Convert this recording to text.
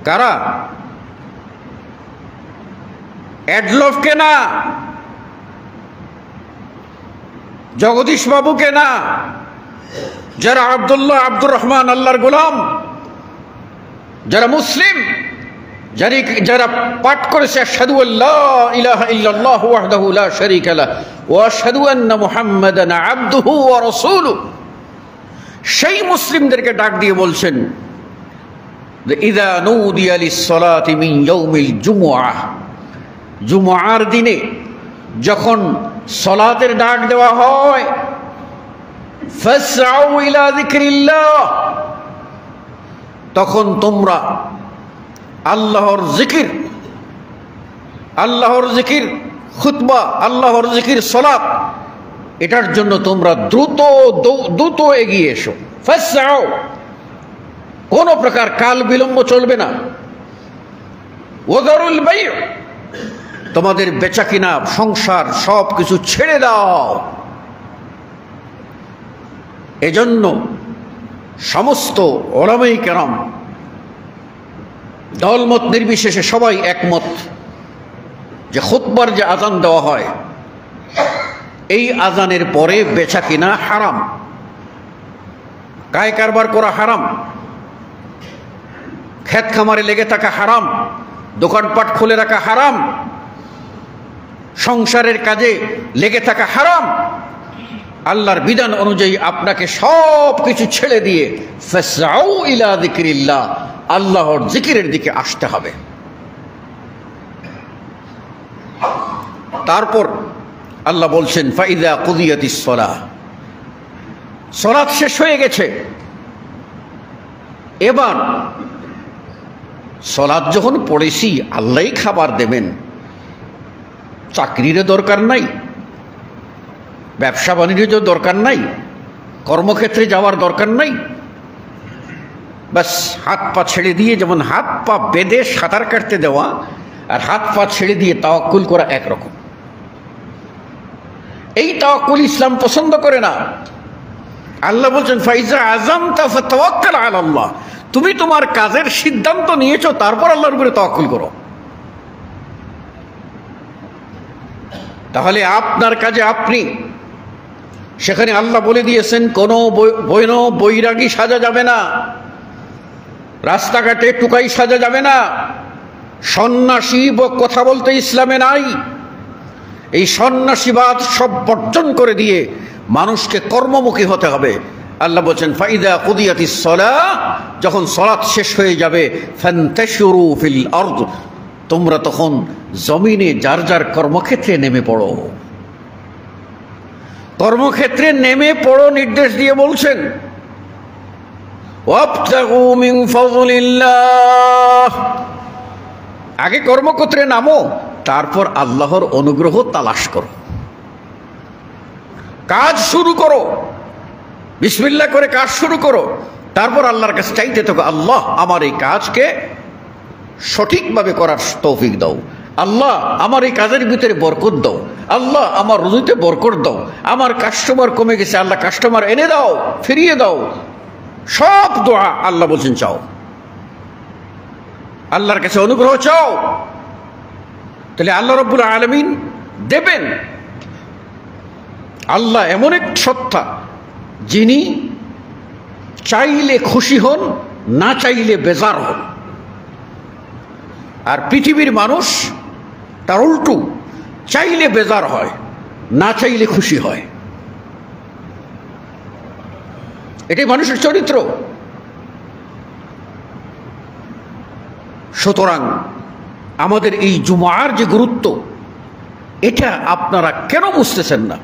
কারা? অ্যাডলফকে না, জগদীশ বাবুকে না, যারা আব্দুল্লাহ আব্দুর রহমান আল্লাহর গোলাম, যারা মুসলিম, যারা পাঠ করেছে আশহাদু আল্লা ইলাহা ইল্লাল্লাহু ওয়াহদাহু লা শারীকা লাহু ওয়া আশহাদু আন্না মুহাম্মাদান আবদুহু ওয়া রাসূলুহু, সেই মুসলিমদেরকে ডাক দিয়ে বলছেন যে ইযা নুদিয়া লিস-সালাতি মিন ইয়াউমিল জুমআহ, জুমআর দিনে যখন সালাতের ডাক দেওয়া হয়, ফাসআউ ইলা যিকরিল্লাহ, তখন তোমরা আল্লাহর জিকির খুতবা, আল্লাহর জিকির সালাত, এটার জন্য তোমরা দ্রুত এগিয়ে এসো। ফাসআউ, কোন প্রকার কাল বিলম্ব চলবে না। ওয়াযারুল বাই', তোমাদের বেচা কিনা সংসার সব কিছু ছেড়ে দাও। এজন্য সমস্ত উলামায়ে কেরাম দলমত নির্বিশেষে সবাই একমত যে খুতবার যে আজান দেওয়া হয়, এই আজানের পরে বেচা কিনা হারাম, কায় কারবার করা হারাম, ক্ষেত খামারে লেগে থাকা হারাম, দোকানপাট খুলে রাখা হারাম, সংসারের কাজে লেগে থাকা হারাম। আল্লাহর বিধান অনুযায়ী আপনাকে সব কিছু ছেড়ে দিয়ে ফাসআউ ইলা যিকরিল্লাহ, আল্লাহর জিকিরের দিকে আসতে হবে। তারপর আল্লাহ বলছেন ফাইদা কুদিয়াতিস সালাহ, সালাত শেষ হয়ে গেছে, এবার সালাত যখন পড়েছি আল্লাহই খাবার দেবেন, চাকরিরও দরকার নাই, ব্যবসা বাণিজ্যের দরকার নাই, কর্মক্ষেত্রে যাওয়ার দরকার নাই, বাস হাত পা ছেড়ে দিয়ে, যেমন হাত পা বেঁধে সাঁতার কাটতে দেওয়া আর হাত পা ছেড়ে দিয়ে তাওয়াক্কুল করা একরকম। এই তাওয়াক্কুল ইসলাম পছন্দ করে না। আল্লাহ বলছেন ফাইজা আযামতা ফাতাওয়াক্কাল আলাল্লাহ, তুমি তোমার কাজের সিদ্ধান্ত নিয়েছো, তারপর আল্লাহর উপরে তাওয়াক্কুল করো। তাহলে আপনার কাজে আপনি, সেখানে আল্লাহ বলে দিয়েছেন কোনো বৈরাগী সাজা যাবে না, রাস্তাঘাটে টুকাই সাজা যাবে না, সন্ন্যাসী কথা বলতে ইসলামে নাই। এই সন্ন্যাসীবাদ সব বর্জন করে দিয়ে মানুষকে কর্মমুখী হতে হবে। আল্লাহ বলছেন ফাইদা কুদিয়াতিস সালাহ, যখন সালাত শেষ হয়ে যাবে, ফান্তাশিরু ফিল আরদ, তোমরা তখন জমিনে যার যার কর্মক্ষেত্রে নেমে পড়ো। কর্মক্ষেত্রে নেমে পড়ো নির্দেশ দিয়ে বলছেন ওয়াবতাগু মিন ফাযলিল্লাহ, আগে কর্মক্ষেত্রে নামো, তারপর আল্লাহর অনুগ্রহ তালাশ করো, কাজ শুরু করো, বিসমিল্লাহ করে কাজ শুরু করো, তারপর আল্লাহর কাছে চাইতে থাকো, আল্লাহ আমার এই কাজকে সঠিকভাবে করার তৌফিক দাও, আল্লাহ আমার এই কাজের ভিতরে বরকত দাও, আল্লাহ আমার রুজিতে বরকত দাও, আমার কাস্টমার কমে গেছে, আল্লাহ কাস্টমার এনে দাও, ফিরিয়ে দাও। সব দোয়া আল্লাহ বলছেন চাও, আল্লাহর কাছে অনুগ্রহ চাও, তাহলে আল্লাহ রাব্বুল আলামিন দেবেন। আল্লাহ এমন এক সত্তা, যিনি চাইলে খুশি হন, না চাইলে বেজার হন। আর পৃথিবীর মানুষ তার উল্টো, চাইলে বেজার হয়, না চাইলে খুশি হয়। এটাই মানুষের চরিত্র। সুতরাং আমাদের এই জুমার যে গুরুত্ব, এটা আপনারা কেন বুঝতেছেন না?